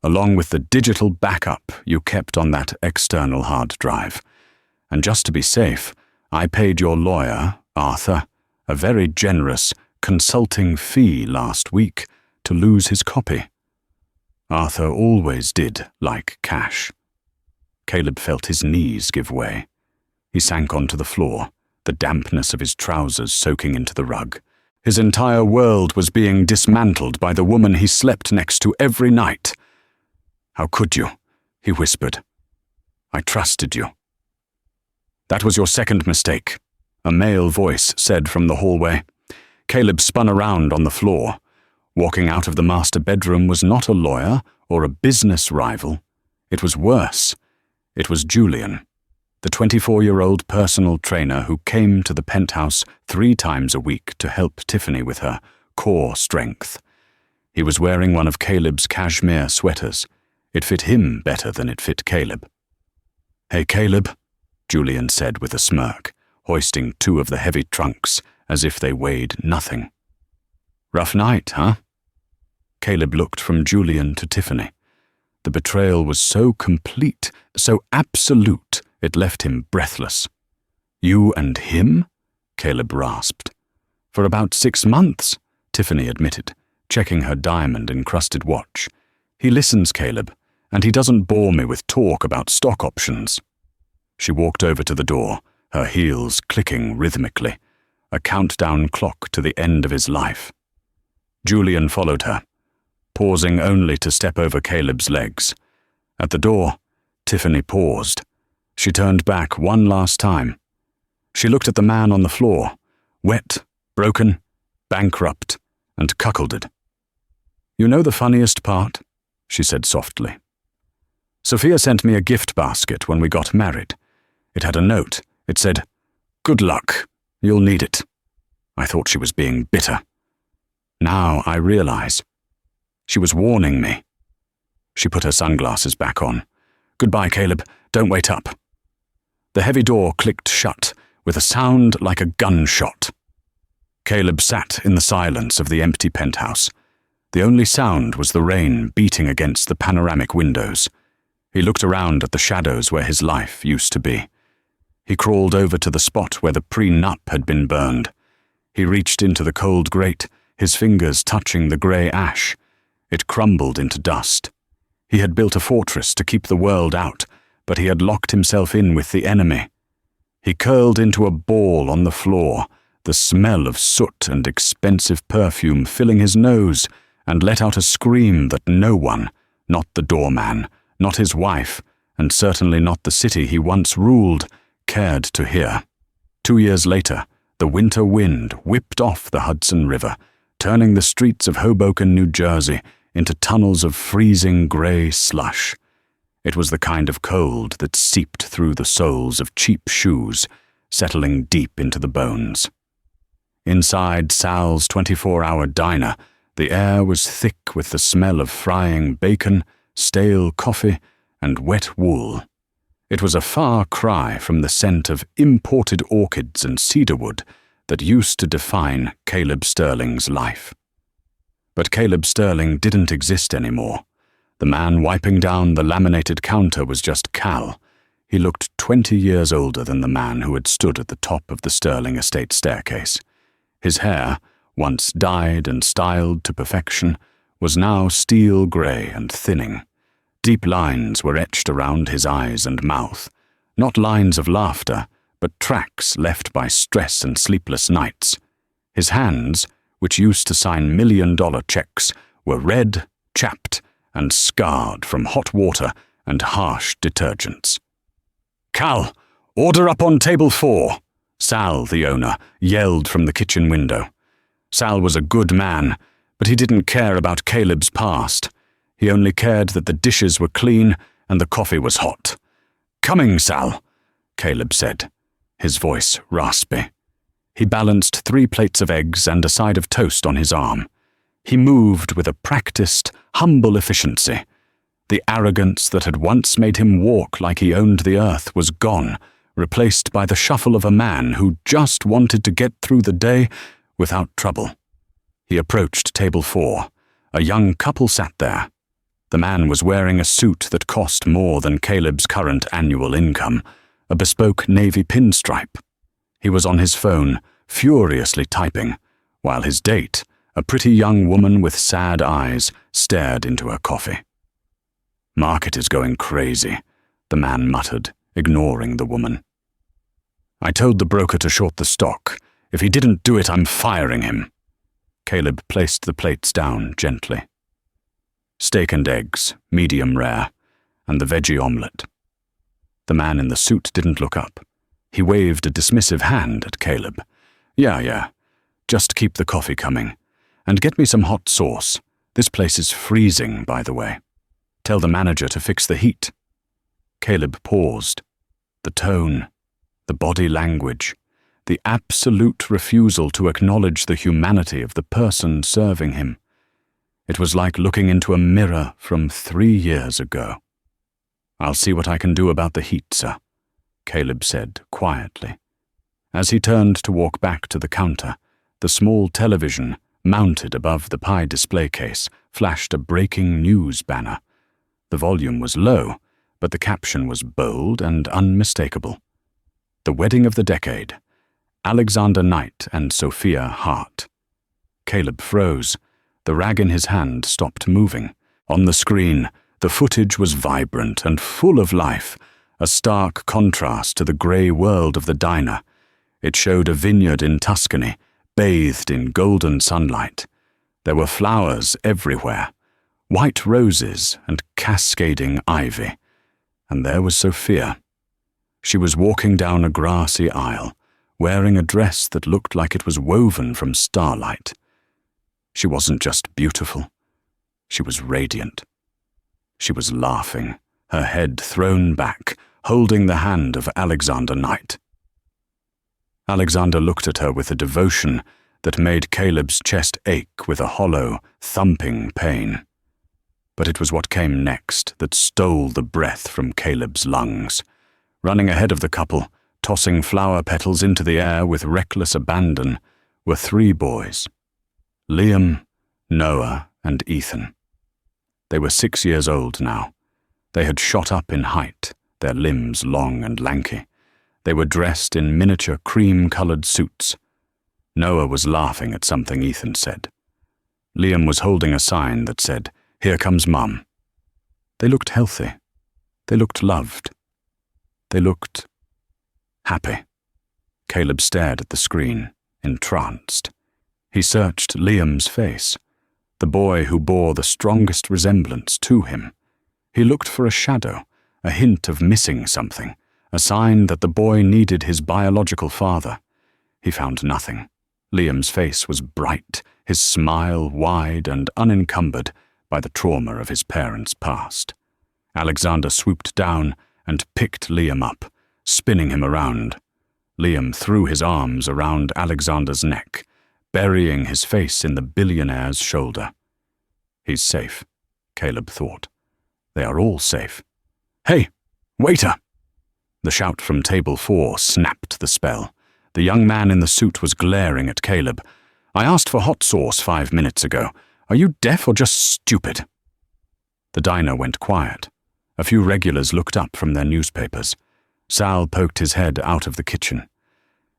"along with the digital backup you kept on that external hard drive. And just to be safe, I paid your lawyer, Arthur, a very generous consulting fee last week to lose his copy. Arthur always did like cash." Caleb felt his knees give way. He sank onto the floor, the dampness of his trousers soaking into the rug. His entire world was being dismantled by the woman he slept next to every night. "How could you?" he whispered. "I trusted you." "That was your second mistake," a male voice said from the hallway. Caleb spun around on the floor. Walking out of the master bedroom was not a lawyer or a business rival. It was worse. It was Julian, the 24-year-old personal trainer who came to the penthouse 3 times a week to help Tiffany with her core strength. He was wearing one of Caleb's cashmere sweaters. It fit him better than it fit Caleb. "Hey, Caleb," Julian said with a smirk, hoisting 2 of the heavy trunks as if they weighed nothing. "Rough night, huh?" Caleb looked from Julian to Tiffany. The betrayal was so complete, so absolute, it left him breathless. "You and him?" Caleb rasped. "For about 6 months," Tiffany admitted, checking her diamond-encrusted watch. "He listens, Caleb, and he doesn't bore me with talk about stock options." She walked over to the door, her heels clicking rhythmically, a countdown clock to the end of his life. Julian followed her, pausing only to step over Caleb's legs. At the door, Tiffany paused. She turned back one last time. She looked at the man on the floor, wet, broken, bankrupt, and cuckolded. "You know the funniest part?" she said softly. "Sophia sent me a gift basket when we got married. It had a note. It said, 'Good luck. You'll need it.' I thought she was being bitter. Now I realize. She was warning me. She put her sunglasses back on. Goodbye, Caleb. Don't wait up. The heavy door clicked shut with a sound like a gunshot. Caleb sat in the silence of the empty penthouse. The only sound was the rain beating against the panoramic windows. He looked around at the shadows where his life used to be. He crawled over to the spot where the pre-nup had been burned. He reached into the cold grate, his fingers touching the grey ash. It crumbled into dust. He had built a fortress to keep the world out, but he had locked himself in with the enemy. He curled into a ball on the floor, the smell of soot and expensive perfume filling his nose, and let out a scream that no one, not the doorman, not his wife, and certainly not the city he once ruled, cared to hear. 2 years later, the winter wind whipped off the Hudson River, turning the streets of Hoboken, New Jersey, into tunnels of freezing grey slush. It was the kind of cold that seeped through the soles of cheap shoes, settling deep into the bones. Inside Sal's 24-hour diner, the air was thick with the smell of frying bacon, stale coffee, and wet wool. It was a far cry from the scent of imported orchids and cedarwood that used to define Caleb Sterling's life. But Caleb Sterling didn't exist anymore. The man wiping down the laminated counter was just Cal. He looked 20 years older than the man who had stood at the top of the Sterling estate staircase. His hair, once dyed and styled to perfection, was now steel grey and thinning. Deep lines were etched around his eyes and mouth, not lines of laughter, but tracks left by stress and sleepless nights. His hands, which used to sign million-dollar checks, were red, chapped, and scarred from hot water and harsh detergents. "Cal, order up on table 4, Sal, the owner, yelled from the kitchen window. Sal was a good man, but he didn't care about Caleb's past. He only cared that the dishes were clean and the coffee was hot. "Coming, Sal," Caleb said, his voice raspy. He balanced 3 plates of eggs and a side of toast on his arm. He moved with a practiced, humble efficiency. The arrogance that had once made him walk like he owned the earth was gone, replaced by the shuffle of a man who just wanted to get through the day without trouble. He approached table 4. A young couple sat there. The man was wearing a suit that cost more than Caleb's current annual income, a bespoke navy pinstripe. He was on his phone, furiously typing, while his date, a pretty young woman with sad eyes, stared into her coffee. "Market is going crazy," the man muttered, ignoring the woman. "I told the broker to short the stock. If he didn't do it, I'm firing him." Caleb placed the plates down gently. Steak and eggs, medium rare, and the veggie omelette. The man in the suit didn't look up. He waved a dismissive hand at Caleb. Yeah, just keep the coffee coming. And get me some hot sauce. This place is freezing, by the way. Tell the manager to fix the heat." Caleb paused. The tone, the body language, the absolute refusal to acknowledge the humanity of the person serving him. It was like looking into a mirror from 3 years ago. "I'll see what I can do about the heat, sir," Caleb said quietly. As he turned to walk back to the counter, the small television, mounted above the pie display case, flashed a breaking news banner. The volume was low, but the caption was bold and unmistakable. "The wedding of the decade. Alexander Knight and Sophia Hart." Caleb froze. The rag in his hand stopped moving. On the screen, the footage was vibrant and full of life, a stark contrast to the grey world of the diner. It showed a vineyard in Tuscany, bathed in golden sunlight. There were flowers everywhere, white roses and cascading ivy. And there was Sophia. She was walking down a grassy aisle, wearing a dress that looked like it was woven from starlight. She wasn't just beautiful. She was radiant. She was laughing, her head thrown back, holding the hand of Alexander Knight. Alexander looked at her with a devotion that made Caleb's chest ache with a hollow, thumping pain. But it was what came next that stole the breath from Caleb's lungs. Running ahead of the couple, tossing flower petals into the air with reckless abandon, were 3 boys: Liam, Noah, and Ethan. They were 6 years old now. They had shot up in height, their limbs long and lanky. They were dressed in miniature cream-colored suits. Noah was laughing at something Ethan said. Liam was holding a sign that said, "Here comes Mum." They looked healthy. They looked loved. They looked happy. Caleb stared at the screen, entranced. He searched Liam's face, the boy who bore the strongest resemblance to him. He looked for a shadow, a hint of missing something, a sign that the boy needed his biological father. He found nothing. Liam's face was bright, his smile wide and unencumbered by the trauma of his parents' past. Alexander swooped down and picked Liam up, spinning him around. Liam threw his arms around Alexander's neck, burying his face in the billionaire's shoulder. He's safe, Caleb thought. They are all safe. "Hey, waiter!" The shout from table 4 snapped the spell. The young man in the suit was glaring at Caleb. "I asked for hot sauce 5 minutes ago. Are you deaf or just stupid?" The diner went quiet. A few regulars looked up from their newspapers. Sal poked his head out of the kitchen.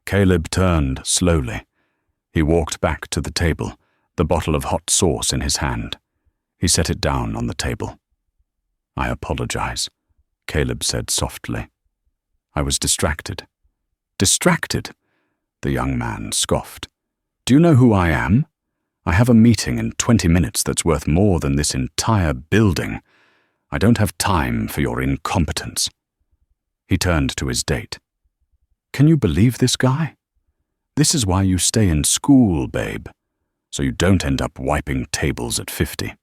Caleb turned slowly. He walked back to the table, the bottle of hot sauce in his hand. He set it down on the table. "I apologize," Caleb said softly. "I was distracted." "Distracted?" The young man scoffed. "Do you know who I am? I have a meeting in 20 minutes that's worth more than this entire building. I don't have time for your incompetence." He turned to his date. "Can you believe this guy? This is why you stay in school, babe, so you don't end up wiping tables at 50.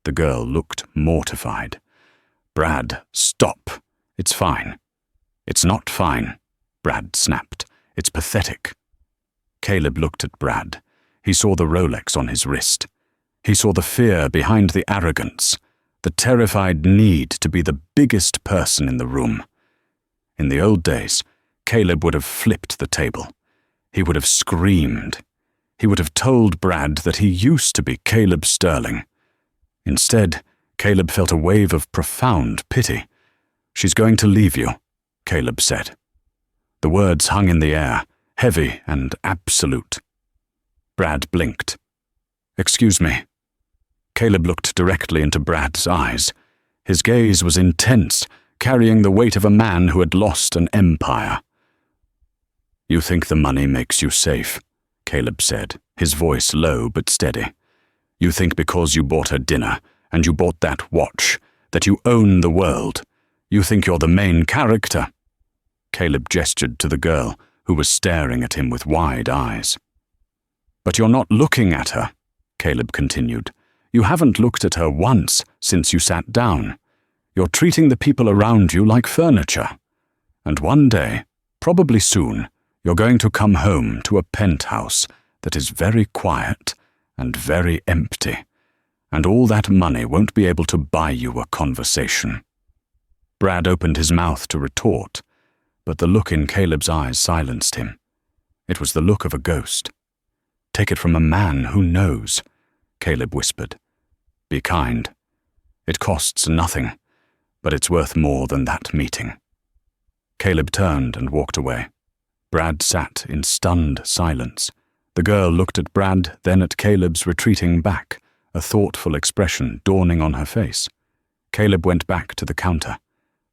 The girl looked mortified. "Brad, stop. It's fine." "It's not fine," Brad snapped. "It's pathetic." Caleb looked at Brad. He saw the Rolex on his wrist. He saw the fear behind the arrogance, the terrified need to be the biggest person in the room. In the old days, Caleb would have flipped the table. He would have screamed. He would have told Brad that he used to be Caleb Sterling. Instead, Caleb felt a wave of profound pity. "She's going to leave you," Caleb said. The words hung in the air, heavy and absolute. Brad blinked. "Excuse me." Caleb looked directly into Brad's eyes. His gaze was intense, carrying the weight of a man who had lost an empire. "You think the money makes you safe," Caleb said, his voice low but steady. "You think because you bought her dinner, and you bought that watch, that you own the world. You think you're the main character." Caleb gestured to the girl, who was staring at him with wide eyes. "But you're not looking at her," Caleb continued. "You haven't looked at her once since you sat down. You're treating the people around you like furniture. And one day, probably soon, you're going to come home to a penthouse that is very quiet and very empty, and all that money won't be able to buy you a conversation." Brad opened his mouth to retort, but the look in Caleb's eyes silenced him. It was the look of a ghost. "Take it from a man who knows," Caleb whispered. "Be kind. It costs nothing, but it's worth more than that meeting." Caleb turned and walked away. Brad sat in stunned silence. The girl looked at Brad, then at Caleb's retreating back, a thoughtful expression dawning on her face. Caleb went back to the counter.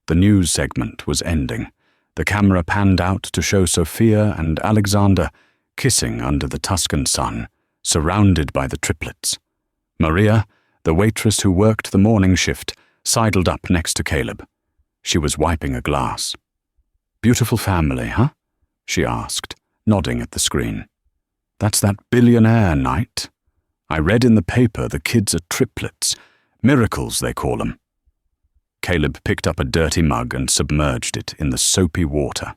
The news segment was ending. The camera panned out to show Sophia and Alexander kissing under the Tuscan sun, surrounded by the triplets. Maria, the waitress who worked the morning shift, sidled up next to Caleb. She was wiping a glass. "Beautiful family, huh?" she asked, nodding at the screen. "That's that billionaire night. I read in the paper the kids are triplets. Miracles, they call them." Caleb picked up a dirty mug and submerged it in the soapy water.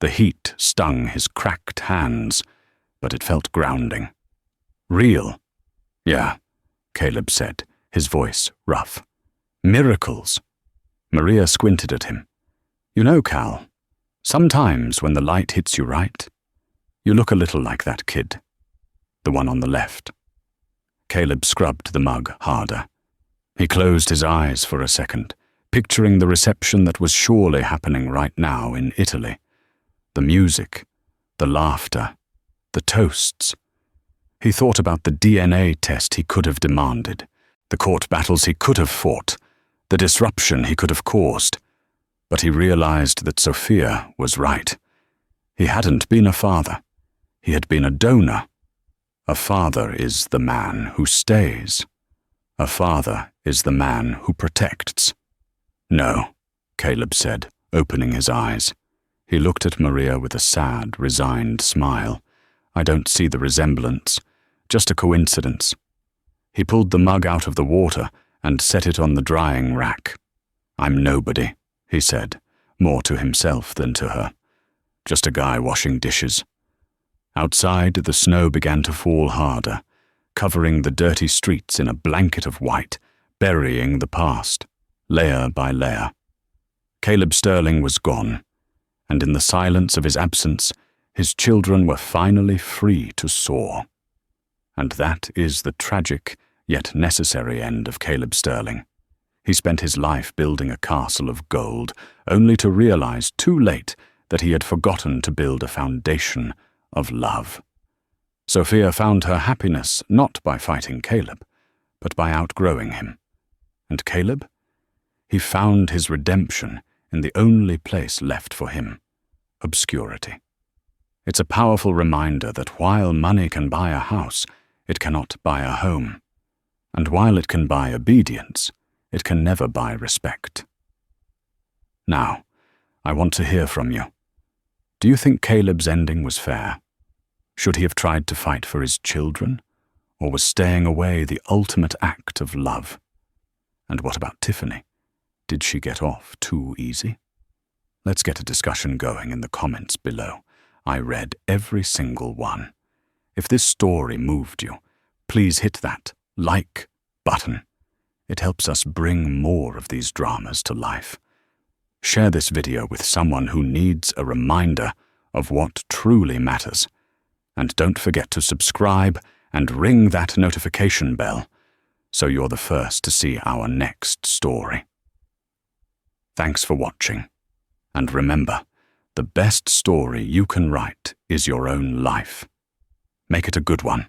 The heat stung his cracked hands. but it felt grounding. Real. Yeah, Caleb said, his voice rough. Miracles. Maria squinted at him. You know, Cal, sometimes when the light hits you right, you look a little like that kid. The one on the left. Caleb scrubbed the mug harder. He closed his eyes for a second, picturing the reception that was surely happening right now in Italy. The music, the laughter, the toasts. He thought about the DNA test he could have demanded, the court battles he could have fought, the disruption he could have caused. But he realized that Sophia was right. He hadn't been a father. He had been a donor. A father is the man who stays. A father is the man who protects. No, Caleb said, opening his eyes. He looked at Maria with a sad, resigned smile. I don't see the resemblance, just a coincidence. He pulled the mug out of the water and set it on the drying rack. I'm nobody, he said, more to himself than to her. Just a guy washing dishes. Outside, the snow began to fall harder, covering the dirty streets in a blanket of white, burying the past, layer by layer. Caleb Sterling was gone, and in the silence of his absence, his children were finally free to soar. And that is the tragic, yet necessary end of Caleb Sterling. He spent his life building a castle of gold, only to realize too late that he had forgotten to build a foundation of love. Sophia found her happiness not by fighting Caleb, but by outgrowing him. And Caleb? He found his redemption in the only place left for him, obscurity. It's a powerful reminder that while money can buy a house, it cannot buy a home. And while it can buy obedience, it can never buy respect. Now, I want to hear from you. Do you think Caleb's ending was fair? Should he have tried to fight for his children, or was staying away the ultimate act of love? And what about Tiffany? Did she get off too easy? Let's get a discussion going in the comments below. I read every single one. If this story moved you, please hit that like button. It helps us bring more of these dramas to life. Share this video with someone who needs a reminder of what truly matters. And don't forget to subscribe and ring that notification bell so you're the first to see our next story. Thanks for watching. And remember, the best story you can write is your own life. Make it a good one.